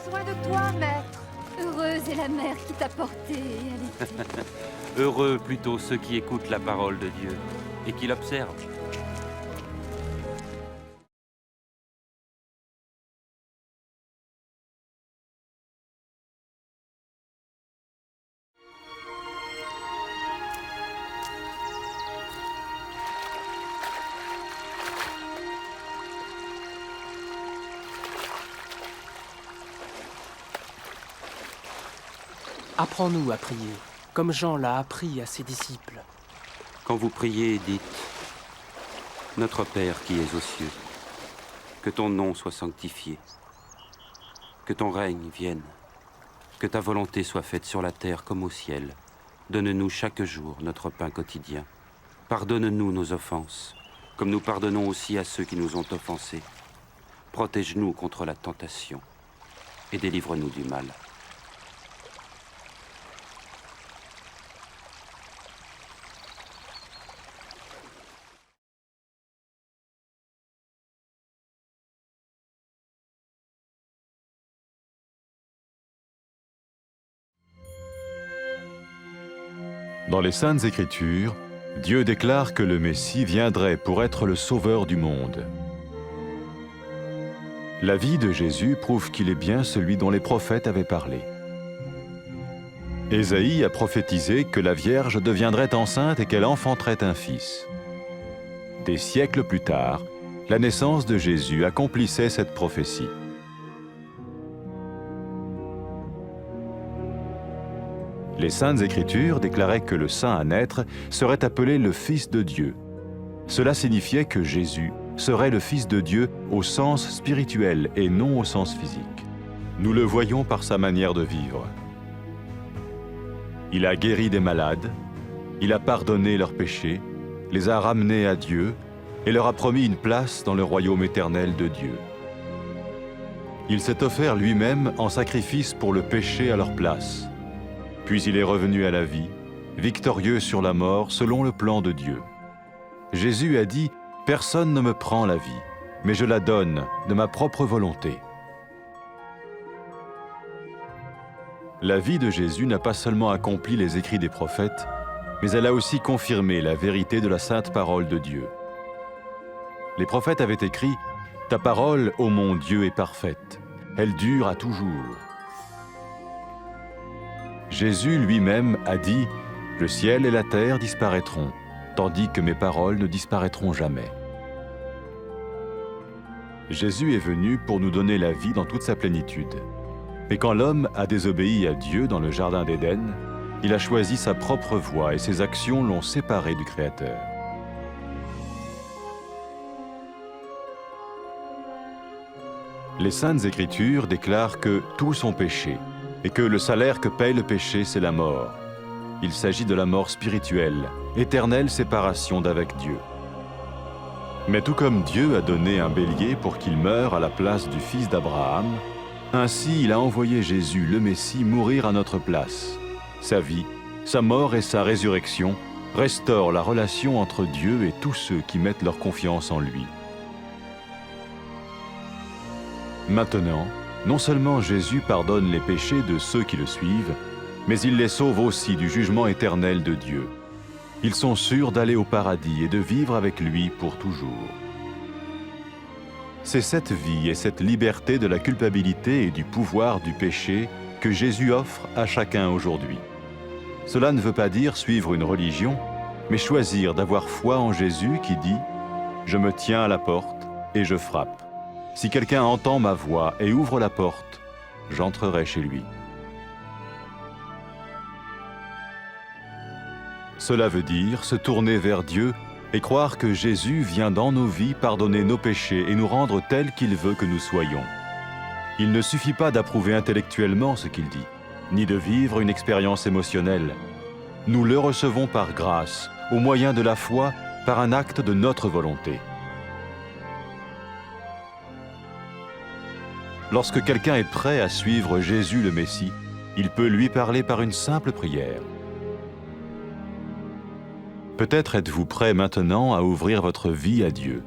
besoin de toi, maître. Heureuse est la mère qui t'a porté et allaité. Heureux plutôt ceux qui écoutent la parole de Dieu et qui l'observent. Apprends-nous à prier, comme Jean l'a appris à ses disciples. Quand vous priez, dites « Notre Père qui es aux cieux, que ton nom soit sanctifié, que ton règne vienne, que ta volonté soit faite sur la terre comme au ciel. Donne-nous chaque jour notre pain quotidien. Pardonne-nous nos offenses, comme nous pardonnons aussi à ceux qui nous ont offensés. Protège-nous contre la tentation et délivre-nous du mal. » Dans les Saintes Écritures, Dieu déclare que le Messie viendrait pour être le sauveur du monde. La vie de Jésus prouve qu'il est bien celui dont les prophètes avaient parlé. Ésaïe a prophétisé que la Vierge deviendrait enceinte et qu'elle enfanterait un fils. Des siècles plus tard, la naissance de Jésus accomplissait cette prophétie. Les Saintes Écritures déclaraient que le saint à naître serait appelé le Fils de Dieu. Cela signifiait que Jésus serait le Fils de Dieu au sens spirituel et non au sens physique. Nous le voyons par sa manière de vivre. Il a guéri des malades, il a pardonné leurs péchés, les a ramenés à Dieu et leur a promis une place dans le royaume éternel de Dieu. Il s'est offert lui-même en sacrifice pour le péché à leur place. Puis il est revenu à la vie, victorieux sur la mort selon le plan de Dieu. Jésus a dit « Personne ne me prend la vie, mais je la donne de ma propre volonté. » La vie de Jésus n'a pas seulement accompli les écrits des prophètes, mais elle a aussi confirmé la vérité de la sainte parole de Dieu. Les prophètes avaient écrit « Ta parole, ô mon Dieu, est parfaite, elle dure à toujours. » Jésus lui-même a dit « Le ciel et la terre disparaîtront, tandis que mes paroles ne disparaîtront jamais. » Jésus est venu pour nous donner la vie dans toute sa plénitude. Mais quand l'homme a désobéi à Dieu dans le jardin d'Éden, il a choisi sa propre voie et ses actions l'ont séparé du Créateur. Les Saintes Écritures déclarent que tous ont péché et que le salaire que paye le péché, c'est la mort. Il s'agit de la mort spirituelle, éternelle séparation d'avec Dieu. Mais tout comme Dieu a donné un bélier pour qu'il meure à la place du fils d'Abraham, ainsi il a envoyé Jésus, le Messie, mourir à notre place. Sa vie, sa mort et sa résurrection restaurent la relation entre Dieu et tous ceux qui mettent leur confiance en lui. Maintenant, non seulement Jésus pardonne les péchés de ceux qui le suivent, mais il les sauve aussi du jugement éternel de Dieu. Ils sont sûrs d'aller au paradis et de vivre avec lui pour toujours. C'est cette vie et cette liberté de la culpabilité et du pouvoir du péché que Jésus offre à chacun aujourd'hui. Cela ne veut pas dire suivre une religion, mais choisir d'avoir foi en Jésus qui dit « Je me tiens à la porte et je frappe. Si quelqu'un entend ma voix et ouvre la porte, j'entrerai chez lui. » Cela veut dire se tourner vers Dieu et croire que Jésus vient dans nos vies pardonner nos péchés et nous rendre tels qu'il veut que nous soyons. Il ne suffit pas d'approuver intellectuellement ce qu'il dit, ni de vivre une expérience émotionnelle. Nous le recevons par grâce, au moyen de la foi, par un acte de notre volonté. Lorsque quelqu'un est prêt à suivre Jésus le Messie, il peut lui parler par une simple prière. Peut-être êtes-vous prêt maintenant à ouvrir votre vie à Dieu.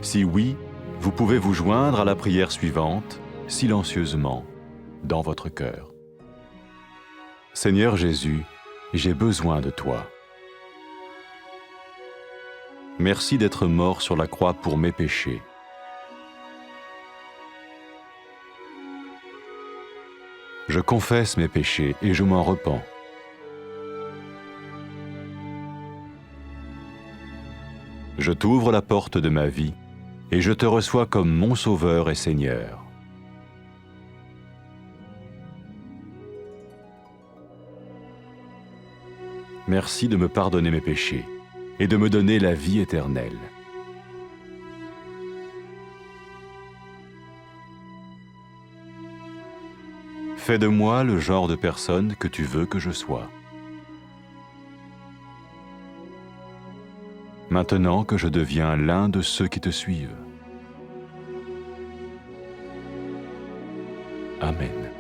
Si oui, vous pouvez vous joindre à la prière suivante, silencieusement. dans votre cœur. Seigneur Jésus, j'ai besoin de toi. Merci d'être mort sur la croix pour mes péchés. Je confesse mes péchés et je m'en repens. Je t'ouvre la porte de ma vie et je te reçois comme mon Sauveur et Seigneur. Merci de me pardonner mes péchés et de me donner la vie éternelle. Fais de moi le genre de personne que tu veux que je sois. Maintenant que je deviens l'un de ceux qui te suivent. Amen.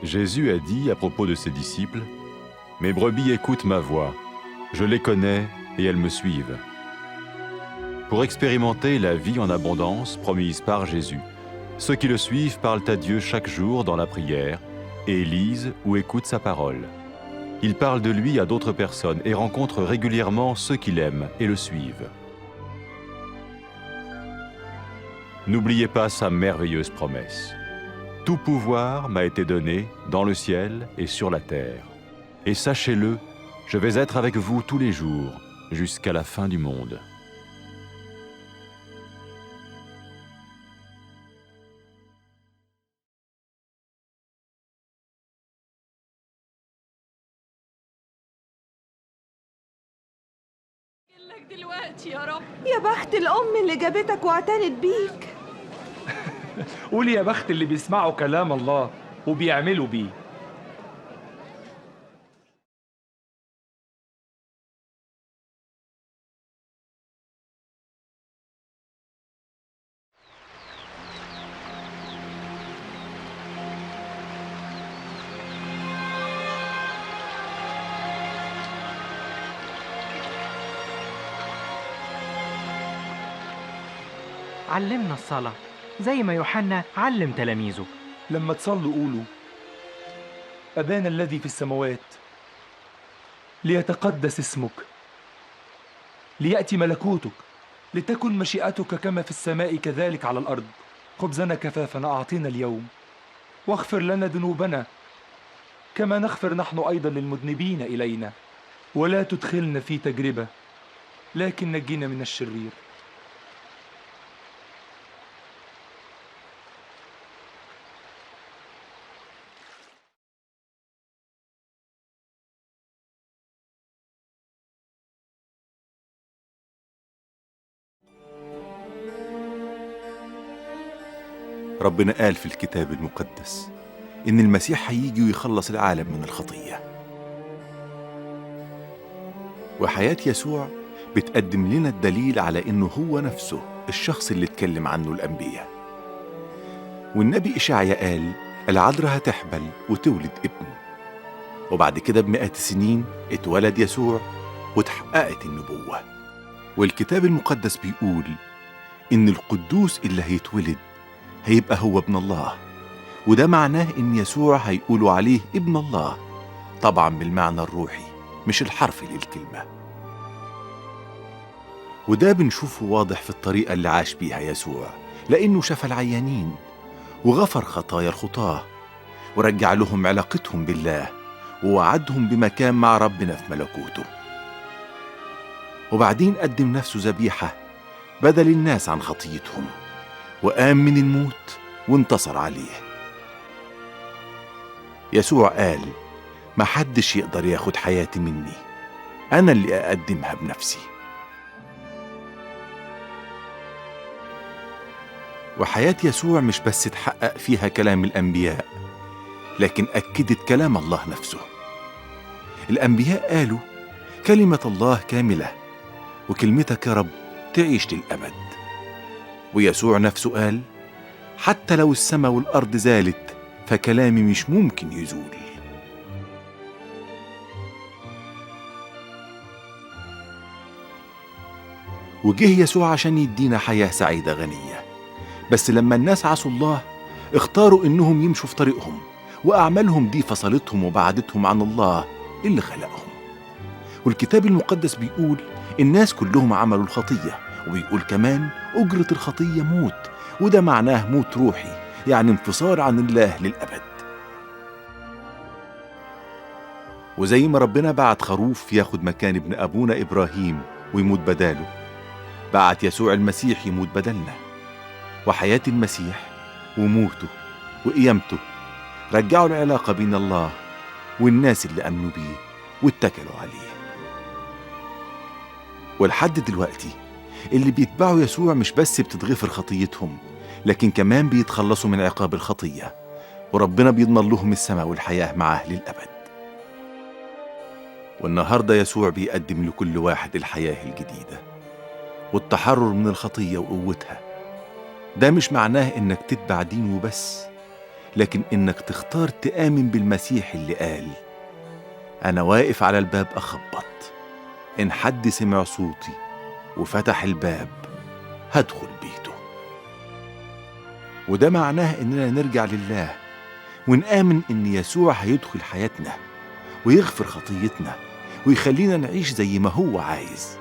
Jésus a dit à propos de ses disciples, « Mes brebis écoutent ma voix, je les connais et elles me suivent. » Pour expérimenter la vie en abondance promise par Jésus, ceux qui le suivent parlent à Dieu chaque jour dans la prière et lisent ou écoutent sa parole. Ils parlent de lui à d'autres personnes et rencontrent régulièrement ceux qui l'aiment et le suivent. N'oubliez pas sa merveilleuse promesse. Tout pouvoir m'a été donné dans le ciel et sur la terre. Et sachez-le, je vais être avec vous tous les jours, jusqu'à la fin du monde. يا بخت الأم اللي جابتك واعتنت بيك. قولي يا بخت اللي بيسمعوا كلام الله وبيعملوا بيه. علمنا الصلاة زي ما يوحنا علم تلاميذه. لما تصلوا قولوا: أبانا الذي في السماوات، ليتقدس اسمك، ليأتي ملكوتك، لتكن مشيئتك كما في السماء كذلك على الأرض. خبزنا كفافنا أعطينا اليوم، واغفر لنا ذنوبنا كما نغفر نحن أيضا للمذنبين إلينا، ولا تدخلنا في تجربة لكن نجينا من الشرير. ربنا قال في الكتاب المقدس إن المسيح هيجي ويخلص العالم من الخطية، وحياة يسوع بتقدم لنا الدليل على إنه هو نفسه الشخص اللي اتكلم عنه الأنبياء. والنبي إشعياء قال العذراء هتحبل وتولد ابن، وبعد كده ب100 سنين اتولد يسوع وتحققت النبوة. والكتاب المقدس بيقول إن القدوس اللي هيتولد هيبقى هو ابن الله، وده معناه إن يسوع هيقولوا عليه ابن الله، طبعا بالمعنى الروحي مش الحرفي للكلمة. وده بنشوفه واضح في الطريقة اللي عاش بيها يسوع، لأنه شفى العيانين وغفر خطايا الخطاة ورجع لهم علاقتهم بالله ووعدهم بمكان مع ربنا في ملكوته. وبعدين قدم نفسه ذبيحة بدل الناس عن خطيتهم، وقام من الموت وانتصر عليه. يسوع قال محدش يقدر ياخد حياتي مني، أنا اللي أقدمها بنفسي. وحياة يسوع مش بس تحقق فيها كلام الأنبياء، لكن أكدت كلام الله نفسه. الأنبياء قالوا كلمة الله كاملة، وكلمتك يا رب تعيش للأبد. ويسوع نفسه قال حتى لو السماء والأرض زالت فكلامي مش ممكن يزول. وجه يسوع عشان يدينا حياة سعيدة غنية. بس لما الناس عصوا الله اختاروا إنهم يمشوا في طريقهم، وأعمالهم دي فصلتهم وبعدتهم عن الله اللي خلقهم. والكتاب المقدس بيقول الناس كلهم عملوا الخطية، وبيقول كمان أجرة الخطية موت، وده معناه موت روحي، يعني انفصال عن الله للأبد. وزي ما ربنا بعت خروف ياخد مكان ابن أبونا إبراهيم ويموت بداله، بعت يسوع المسيح يموت بدلنا. وحياة المسيح وموته وقيامته رجعوا العلاقة بين الله والناس اللي أمنوا بيه واتكلوا عليه. ولحد دلوقتي اللي بيتبعوا يسوع مش بس بتتغفر خطيتهم، لكن كمان بيتخلصوا من عقاب الخطية، وربنا بيضمن لهم السماء والحياة معاه للأبد. والنهاردة يسوع بيقدم لكل واحد الحياة الجديدة والتحرر من الخطية وقوتها. ده مش معناه إنك تتبع دين وبس، لكن إنك تختار تآمن بالمسيح اللي قال أنا واقف على الباب أخبط، إن حد سمع صوتي وفتح الباب هدخل بيته. وده معناه إننا نرجع لله ونآمن إن يسوع هيدخل حياتنا ويغفر خطيتنا ويخلينا نعيش زي ما هو عايز.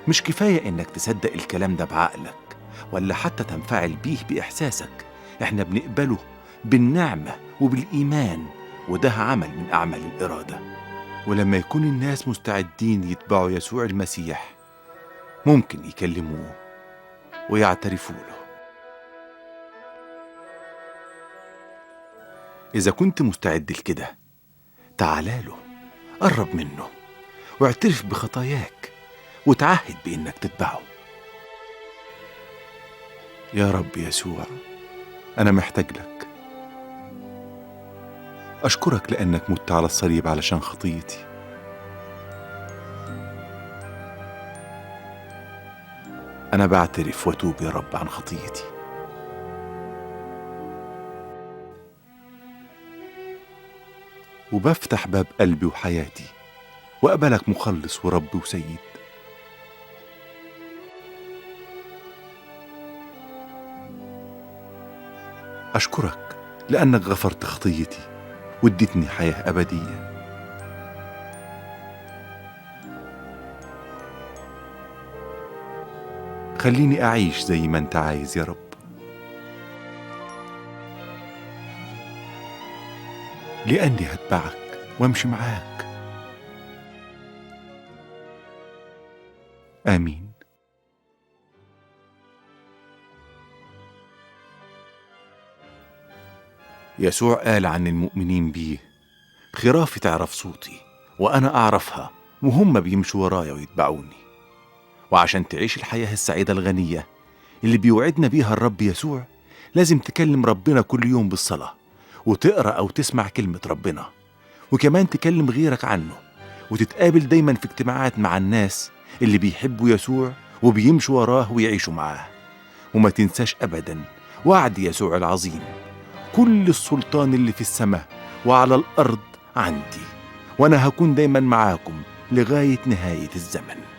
مش كفاية إنك تصدق الكلام ده بعقلك ولا حتى تنفعل بيه بإحساسك، إحنا بنقبله بالنعمة وبالإيمان، وده عمل من أعمال الإرادة. ولما يكون الناس مستعدين يتبعوا يسوع المسيح ممكن يكلموه ويعترفوا له. إذا كنت مستعد لكده تعالى له، قرب منه واعترف بخطاياك وتعهد بإنك تتبعه. يا رب يسوع، أنا محتاج لك. أشكرك لأنك مت على الصليب علشان خطيتي. أنا بعترف وأتوب يا رب عن خطيتي. وبفتح باب قلبي وحياتي وأقبلك مخلص ورب وسيد. أشكرك لأنك غفرت خطيتي واديتني حياة أبدية. خليني أعيش زي ما أنت عايز يا رب. لأني هتبعك وامشي معاك. آمين. يسوع قال عن المؤمنين بيه خرافي تعرف صوتي وأنا أعرفها وهم بيمشوا ورايا ويتبعوني. وعشان تعيش الحياة السعيدة الغنية اللي بيوعدنا بيها الرب يسوع لازم تكلم ربنا كل يوم بالصلاة، وتقرأ أو تسمع كلمة ربنا، وكمان تكلم غيرك عنه، وتتقابل دايما في اجتماعات مع الناس اللي بيحبوا يسوع وبيمشوا وراه ويعيشوا معاه. وما تنساش أبدا وعد يسوع العظيم: كل السلطان اللي في السماء وعلى الأرض عندي، وأنا هكون دايما معاكم لغاية نهاية الزمن.